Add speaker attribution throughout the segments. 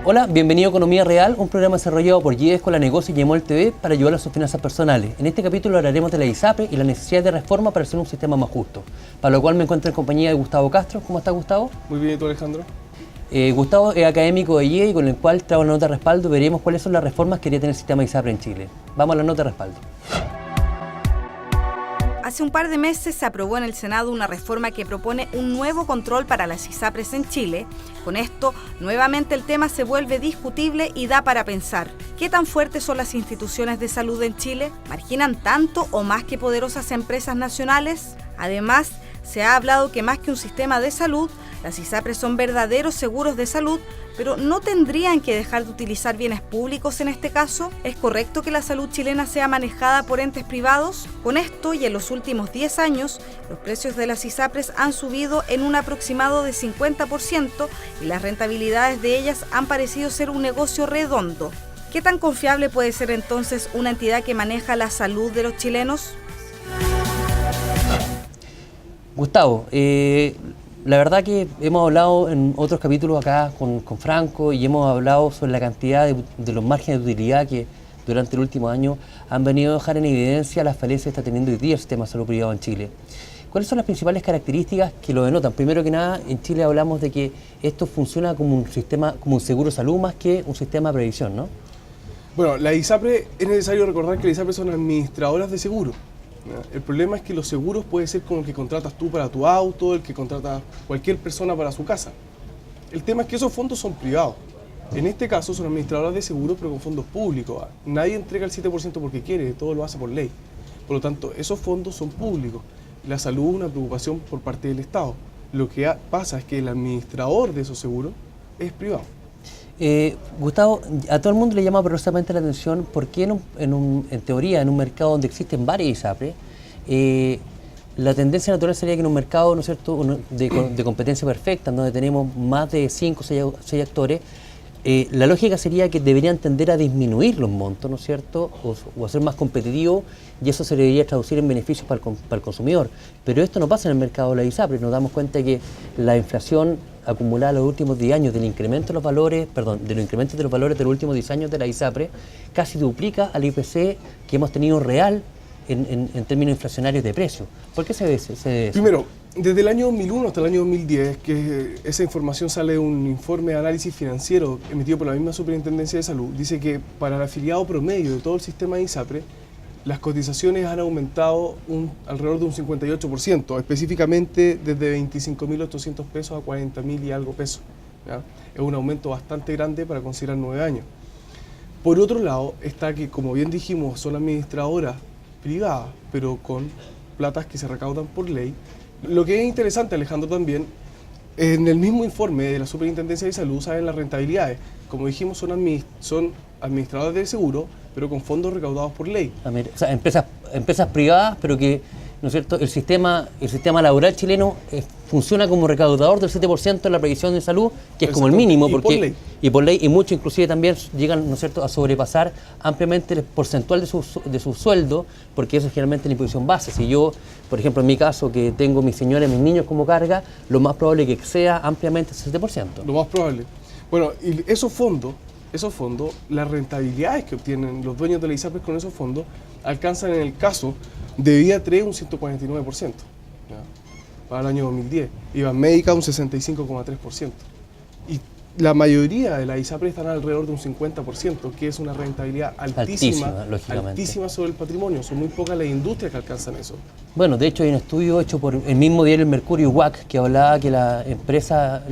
Speaker 1: Hola, bienvenido a Economía Real, un programa desarrollado por GIE Escuela Negocios y EMOL TV para ayudar a sus finanzas personales. En este capítulo hablaremos de la ISAPRE y la necesidad de reforma para hacer un sistema más justo. Para lo cual me encuentro en compañía de Gustavo Castro. ¿Cómo estás, Gustavo?
Speaker 2: Muy bien, ¿y tú, Alejandro?
Speaker 1: Gustavo es académico de GIE y con el cual trae una nota de respaldo. Veremos cuáles son las reformas que debería tener el sistema ISAPRE en Chile. Vamos a la nota de respaldo.
Speaker 3: Hace un par de meses se aprobó en el Senado una reforma que propone un nuevo control para las ISAPRES en Chile. Con esto, nuevamente el tema se vuelve discutible y da para pensar. ¿Qué tan fuertes son las instituciones de salud en Chile? ¿Marginan tanto o más que poderosas empresas nacionales? Además, se ha hablado que más que un sistema de salud, las ISAPRES son verdaderos seguros de salud, pero ¿no tendrían que dejar de utilizar bienes públicos en este caso? ¿Es correcto que la salud chilena sea manejada por entes privados? Con esto y en los últimos 10 años, los precios de las ISAPRES han subido en un aproximado de 50% y las rentabilidades de ellas han parecido ser un negocio redondo. ¿Qué tan confiable puede ser entonces una entidad que maneja la salud de los chilenos?
Speaker 1: Gustavo, la verdad que hemos hablado en otros capítulos acá con Franco y hemos hablado sobre la cantidad de los márgenes de utilidad que durante el último año han venido a dejar en evidencia las falencias que está teniendo hoy día el sistema de salud privado en Chile. ¿Cuáles son las principales características que lo denotan? Primero que nada, en Chile hablamos de que esto funciona como un sistema, como un seguro de salud más que un sistema de previsión, ¿no?
Speaker 2: Bueno, la ISAPRE, es necesario recordar que las ISAPRE son administradoras de seguro. El problema es que los seguros puede ser como el que contratas tú para tu auto, el que contrata cualquier persona para su casa. El tema es que esos fondos son privados. En este caso son administradoras de seguros pero con fondos públicos. Nadie entrega el 7% porque quiere, todo lo hace por ley. Por lo tanto, esos fondos son públicos. La salud es una preocupación por parte del Estado. Lo que pasa es que el administrador de esos seguros es privado.
Speaker 1: Gustavo, a todo el mundo le llama poderosamente la atención por qué en teoría, en un mercado donde existen varias ISAPRE, la tendencia natural sería que en un mercado, ¿no es cierto?, de competencia perfecta, donde tenemos más de 5 o 6 actores, la lógica sería que deberían tender a disminuir los montos, ¿no es cierto?, o a ser más competitivos, y eso se debería traducir en beneficios para el consumidor. Pero esto no pasa en el mercado de la ISAPRE. Nos damos cuenta que la inflación acumulada en los últimos 10 años del incremento de los valores, de los incrementos de los valores de los últimos 10 años de la ISAPRE, casi duplica al IPC que hemos tenido real en términos inflacionarios de precios. ¿Por qué se ve eso?
Speaker 2: Primero, desde el año 2001 hasta el año 2010, que esa información sale de un informe de análisis financiero emitido por la misma Superintendencia de Salud, dice que para el afiliado promedio de todo el sistema de ISAPRE, las cotizaciones han aumentado alrededor de un 58%, específicamente desde 25.800 pesos a 40.000 y algo pesos. ¿Ya? Es un aumento bastante grande para considerar 9 años. Por otro lado, está que, como bien dijimos, son administradoras privadas, pero con platas que se recaudan por ley. Lo que es interesante, Alejandro, también, en el mismo informe de la Superintendencia de Salud saben las rentabilidades. Como dijimos, son administradoras de seguro, pero con fondos recaudados por ley.
Speaker 1: O sea, empresas privadas, pero que, ¿no es cierto?, el sistema laboral chileno funciona como recaudador del 7% de la previsión de salud, que es como el mínimo, y por ley, y muchos inclusive también llegan, ¿no es cierto?, a sobrepasar ampliamente el porcentual de su sueldo, porque eso es generalmente la imposición base. Si yo, por ejemplo, en mi caso, que tengo mis señores, mis niños como carga, lo más probable es que exceda ampliamente el 7%.
Speaker 2: Lo más probable. Bueno, y esos fondos, las rentabilidades que obtienen los dueños de la ISAPRE con esos fondos alcanzan en el caso de Vía 3 un 149%, ¿ya?, para el año 2010, y Banmédica un 65,3%. Y la mayoría de las ISAPRE están alrededor de un 50%, que es una rentabilidad altísima sobre el patrimonio. Son muy pocas las industrias que alcanzan eso.
Speaker 1: Bueno, de hecho hay un estudio hecho por el mismo diario El Mercurio, UAC, que hablaba que la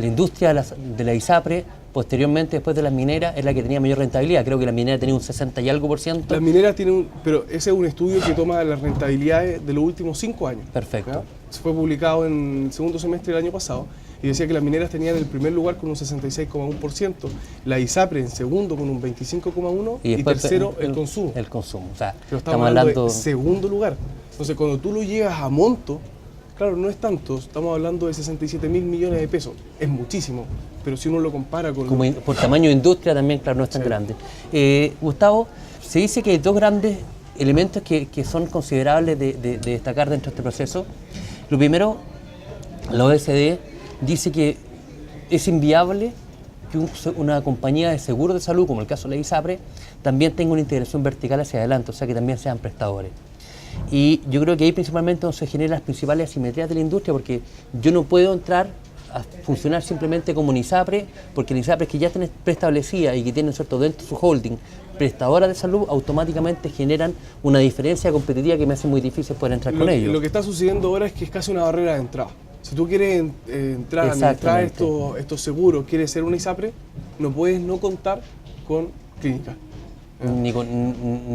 Speaker 1: industria de la ISAPRE, posteriormente, después de las mineras, es la que tenía mayor rentabilidad. Creo que la minera tenía un 60 y algo %.
Speaker 2: Las mineras tienen pero ese es un estudio que toma las rentabilidades de los últimos 5 años.
Speaker 1: Perfecto.
Speaker 2: ¿Ya? Se fue publicado en el segundo semestre del año pasado y decía que las mineras tenían el primer lugar con un 66,1%, la ISAPRE en segundo con un 25,1% y tercero el consumo.
Speaker 1: El consumo, o sea,
Speaker 2: pero estamos hablando de segundo lugar. Entonces, cuando tú lo llevas a monto, claro, no es tanto, estamos hablando de 67.000 millones de pesos, es muchísimo, pero si uno lo compara con...
Speaker 1: Por tamaño de industria también, claro, no es tan grande. Gustavo, se dice que hay dos grandes elementos que son considerables de destacar dentro de este proceso. Lo primero, la OECD dice que es inviable que una compañía de seguro de salud, como el caso de la ISAPRE, también tenga una integración vertical hacia adelante, o sea que también sean prestadores. Y yo creo que ahí principalmente donde se generan las principales asimetrías de la industria, porque yo no puedo entrar a funcionar simplemente como una ISAPRE, porque la ISAPRE que ya está preestablecida y que tiene, ¿cierto?, dentro de su holding prestadoras de salud, automáticamente generan una diferencia competitiva que me hace muy difícil poder entrar con ellos.
Speaker 2: Lo que está sucediendo ahora es que es casi una barrera de entrada. Si tú quieres entrar a administrar estos seguros, quieres ser una ISAPRE, no puedes no contar con clínicas.
Speaker 1: Ni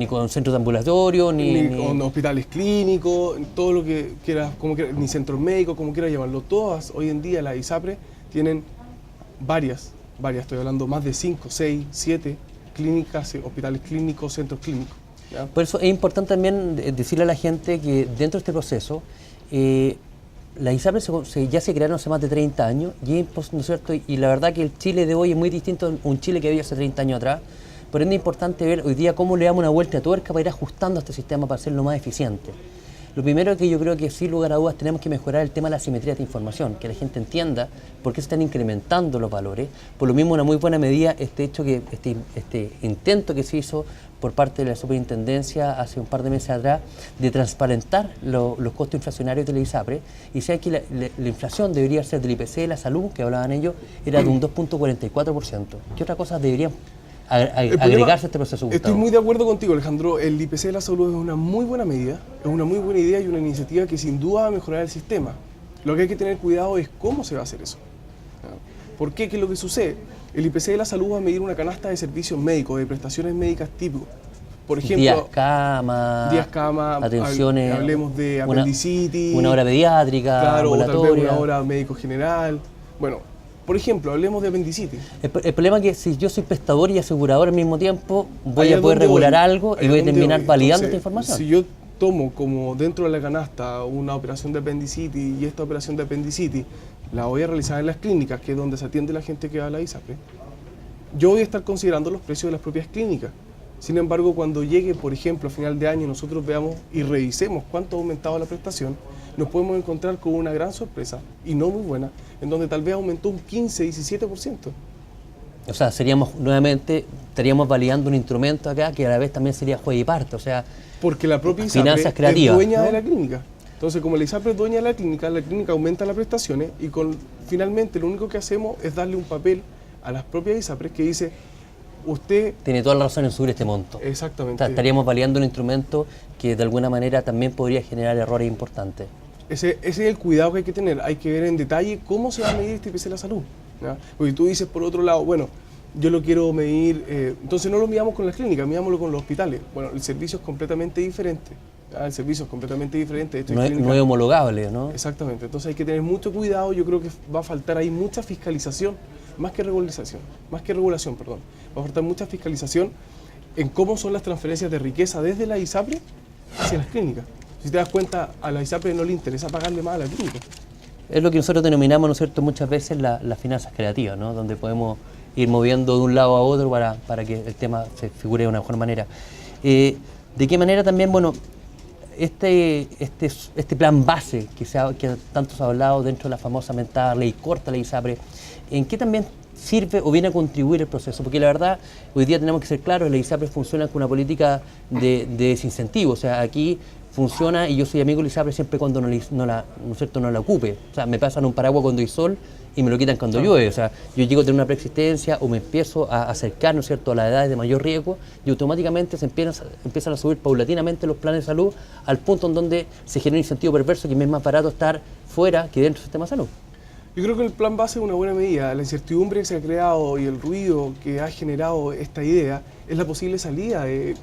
Speaker 1: con centros de ambulatorio,
Speaker 2: ni con hospitales clínicos, todo lo que quieras, ni centros médicos, como quieras llamarlo. Todas hoy en día las ISAPRE tienen varias, estoy hablando más de 5, 6, 7 clínicas, hospitales clínicos, centros clínicos. ¿Ya?
Speaker 1: Por eso es importante también decirle a la gente que dentro de este proceso, las ISAPRE ya se crearon hace más de 30 años, ¿no es cierto? Y la verdad que el Chile de hoy es muy distinto a un Chile que había hace 30 años atrás. Por ende es importante ver hoy día cómo le damos una vuelta de tuerca para ir ajustando a este sistema para hacerlo más eficiente. Lo primero que yo creo que sin lugar a dudas tenemos que mejorar el tema de la asimetría de información, que la gente entienda por qué se están incrementando los valores. Por lo mismo, una muy buena medida este intento que se hizo por parte de la Superintendencia hace un par de meses atrás de transparentar los costos inflacionarios de la ISAPRE, y sea que la inflación debería ser del IPC de la salud, que hablaban ellos, era de un 2.44%. ¿Qué otras cosas deberían agregarse a este proceso, Gustavo?
Speaker 2: Estoy muy de acuerdo contigo, Alejandro. El IPC de la salud es una muy buena medida, es una muy buena idea y una iniciativa que sin duda va a mejorar el sistema. Lo que hay que tener cuidado es cómo se va a hacer eso. ¿Por qué? ¿Qué es lo que sucede? El IPC de la salud va a medir una canasta de servicios médicos, de prestaciones médicas típicos. Por ejemplo, días cama,
Speaker 1: atenciones,
Speaker 2: hablemos de apendicitis,
Speaker 1: una hora pediátrica,
Speaker 2: claro, o tal vez una hora médico general. Bueno, por ejemplo, hablemos de apendicitis.
Speaker 1: El problema es que si yo soy prestador y asegurador al mismo tiempo, voy a poder regular algo y voy a terminar validando esta información.
Speaker 2: Si yo tomo como dentro de la canasta una operación de apendicitis y esta operación de apendicitis la voy a realizar en las clínicas, que es donde se atiende la gente que va a la ISAPRE, yo voy a estar considerando los precios de las propias clínicas. Sin embargo, cuando llegue, por ejemplo, a final de año, nosotros veamos y revisemos cuánto ha aumentado la prestación, nos podemos encontrar con una gran sorpresa, y no muy buena, en donde tal vez aumentó un 15-17%.
Speaker 1: O sea, estaríamos validando un instrumento acá que a la vez también sería juez y parte, o sea,
Speaker 2: porque la propia ISAPRE es dueña de la clínica. Entonces, como la ISAPRE es dueña de la clínica aumenta las prestaciones y finalmente lo único que hacemos es darle un papel a las propias ISAPRE que dice: usted
Speaker 1: tiene toda la razón en subir este monto.
Speaker 2: Exactamente.
Speaker 1: O sea, estaríamos validando un instrumento que de alguna manera también podría generar errores importantes.
Speaker 2: Ese es el cuidado que hay que tener. Hay que ver en detalle cómo se va a medir este IPC de la salud, ¿ya? Porque tú dices, por otro lado, bueno, yo lo quiero medir, entonces no lo midamos con las clínicas, midámoslo con los hospitales. Bueno, el servicio es completamente diferente. ¿Ya? El servicio es completamente diferente.
Speaker 1: No es homologable, ¿no?
Speaker 2: Exactamente. Entonces hay que tener mucho cuidado. Yo creo que va a faltar ahí mucha fiscalización, más que regulación, perdón. Va a faltar mucha fiscalización en cómo son las transferencias de riqueza desde la ISAPRE hacia las clínicas. Si te das cuenta, a la ISAPRE no le interesa pagarle más a la clínica.
Speaker 1: Es lo que nosotros denominamos, ¿no es cierto?, muchas veces las finanzas creativas, ¿no?, donde podemos ir moviendo de un lado a otro para que el tema se figure de una mejor manera. ¿De qué manera también, bueno, este plan base que tanto se ha hablado dentro de la famosa mentada ley corta, la ISAPRE, en qué también sirve o viene a contribuir el proceso? Porque la verdad, hoy día tenemos que ser claros, la ISAPRE funciona con una política de desincentivo, o sea, aquí funciona, y yo soy amigo de la ISAPRE siempre cuando no la ocupe. O sea, me pasan un paraguas cuando hay sol y me lo quitan cuando llueve. O sea, yo llego a tener una preexistencia o me empiezo a acercar, ¿no es cierto?, a las edades de mayor riesgo, y automáticamente se empiezan a subir paulatinamente los planes de salud al punto en donde se genera un incentivo perverso que me es más barato estar fuera que dentro del sistema de salud.
Speaker 2: Yo creo que el plan base es una buena medida. La incertidumbre que se ha creado y el ruido que ha generado esta idea es la posible salida de,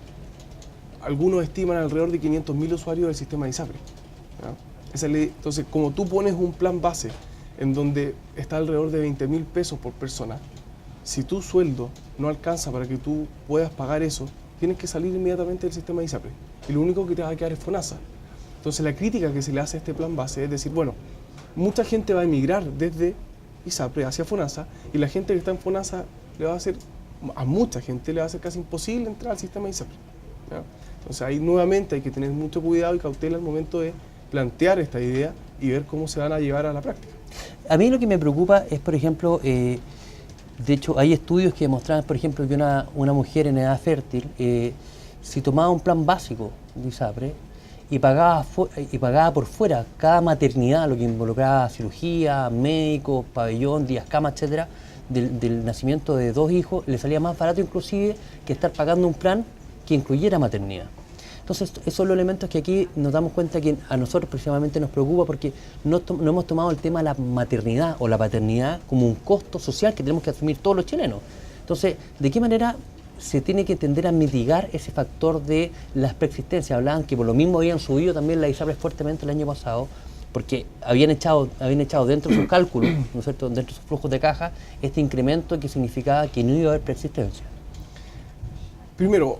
Speaker 2: algunos estiman, alrededor de 500.000 usuarios del sistema de ISAPRE. Entonces, como tú pones un plan base en donde está alrededor de 20.000 pesos por persona, si tu sueldo no alcanza para que tú puedas pagar eso, tienes que salir inmediatamente del sistema de ISAPRE. Y lo único que te va a quedar es FONASA. Entonces, la crítica que se le hace a este plan base es decir, bueno, mucha gente va a emigrar desde ISAPRE hacia FONASA, y la gente que está en FONASA a mucha gente le va a ser casi imposible entrar al sistema de ISAPRE, ¿ya? Entonces ahí nuevamente hay que tener mucho cuidado y cautela al momento de plantear esta idea y ver cómo se van a llevar a la práctica.
Speaker 1: A mí lo que me preocupa es, por ejemplo, De hecho, hay estudios que demostraban, por ejemplo, que una mujer en edad fértil, si tomaba un plan básico de ISAPRE y pagaba por fuera cada maternidad, lo que involucraba cirugía, médicos, pabellón, días cama, etcétera, del nacimiento de 2 hijos, le salía más barato inclusive que estar pagando un plan que incluyera maternidad. Entonces, esos son los elementos que aquí nos damos cuenta que a nosotros precisamente nos preocupa porque no hemos tomado el tema de la maternidad o la paternidad como un costo social que tenemos que asumir todos los chilenos. Entonces, ¿de qué manera se tiene que tender a mitigar ese factor de las preexistencias? Hablaban que por lo mismo habían subido también las ISAPRES fuertemente el año pasado, porque habían echado dentro de sus cálculos, ¿no es cierto?, dentro de sus flujos de caja, este incremento que significaba que no iba a haber preexistencia.
Speaker 2: Primero,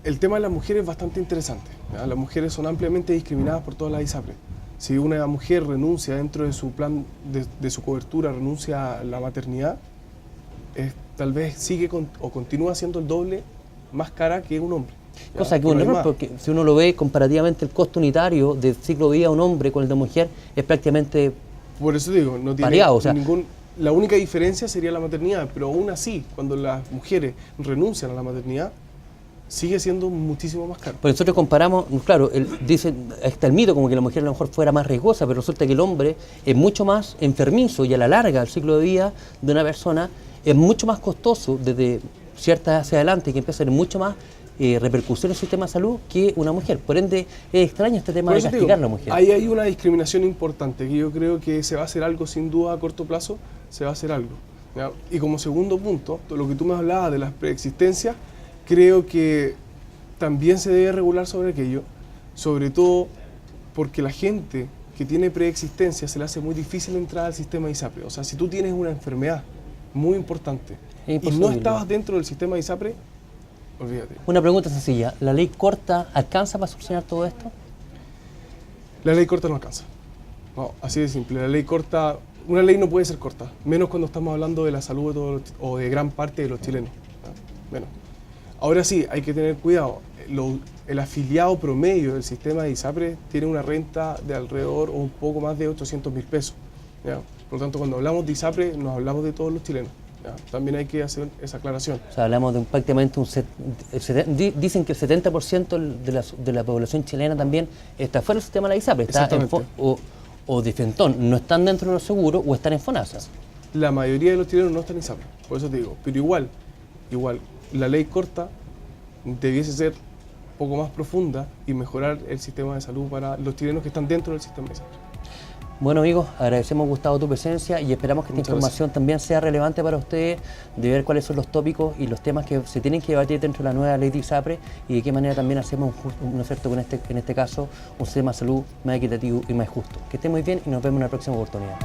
Speaker 2: el tema de las mujeres es bastante interesante, ¿ya? Las mujeres son ampliamente discriminadas por todas las ISAPRES. Si una mujer renuncia dentro de su plan, de su cobertura, renuncia a la maternidad, tal vez sigue o continúa siendo el doble más cara que un hombre. ¿Ya?
Speaker 1: Cosa que es un error, porque si uno lo ve comparativamente, el costo unitario del ciclo de vida de un hombre con el de mujer es prácticamente
Speaker 2: por eso digo, no tiene
Speaker 1: pareado, o sea,
Speaker 2: la única diferencia sería la maternidad, pero aún así, cuando las mujeres renuncian a la maternidad, sigue siendo muchísimo más caro.
Speaker 1: Pues nosotros comparamos, claro, dicen, está el mito como que la mujer a lo mejor fuera más riesgosa, pero resulta que el hombre es mucho más enfermizo y a la larga el ciclo de vida de una persona es mucho más costoso desde cierta edad hacia adelante, que empieza a tener mucho más repercusión en el sistema de salud que una mujer. Por ende, es extraño este tema de castigar a la mujer.
Speaker 2: Ahí hay una discriminación importante, que yo creo que se va a hacer algo sin duda a corto plazo, se va a hacer algo, ¿ya? Y como segundo punto, lo que tú me hablabas de las preexistencias, creo que también se debe regular sobre aquello, sobre todo porque la gente que tiene preexistencia se le hace muy difícil entrar al sistema de ISAPRE. O sea, si tú tienes una enfermedad muy importante y no estabas dentro del sistema de ISAPRE, olvídate.
Speaker 1: Una pregunta sencilla, ¿la ley corta alcanza para solucionar todo esto?
Speaker 2: La ley corta no alcanza. No, así de simple. La ley corta, una ley no puede ser corta, menos cuando estamos hablando de la salud de todos o de gran parte de los chilenos, ¿no? Menos. Ahora sí, hay que tener cuidado. El afiliado promedio del sistema de ISAPRE tiene una renta de alrededor o un poco más de 800.000 pesos. ¿Ya? Por lo tanto, cuando hablamos de ISAPRE, nos hablamos de todos los chilenos. ¿Ya? También hay que hacer esa aclaración.
Speaker 1: O sea, hablamos de prácticamente dicen que el 70% de la población chilena también está fuera del sistema de la ISAPRE, está o de Fentón, no están dentro de los seguros o están en FONASA.
Speaker 2: La mayoría de los chilenos no están en ISAPRE, por eso te digo. Pero igual, la ley corta debiese ser un poco más profunda y mejorar el sistema de salud para los chilenos que están dentro del sistema de ISAPRE.
Speaker 1: Bueno amigos, agradecemos Gustavo tu presencia y esperamos que esta información también sea relevante para ustedes, de ver cuáles son los tópicos y los temas que se tienen que debatir dentro de la nueva ley de ISAPRE y de qué manera también hacemos un efecto con en este caso un sistema de salud más equitativo y más justo. Que estén muy bien y nos vemos en la próxima oportunidad.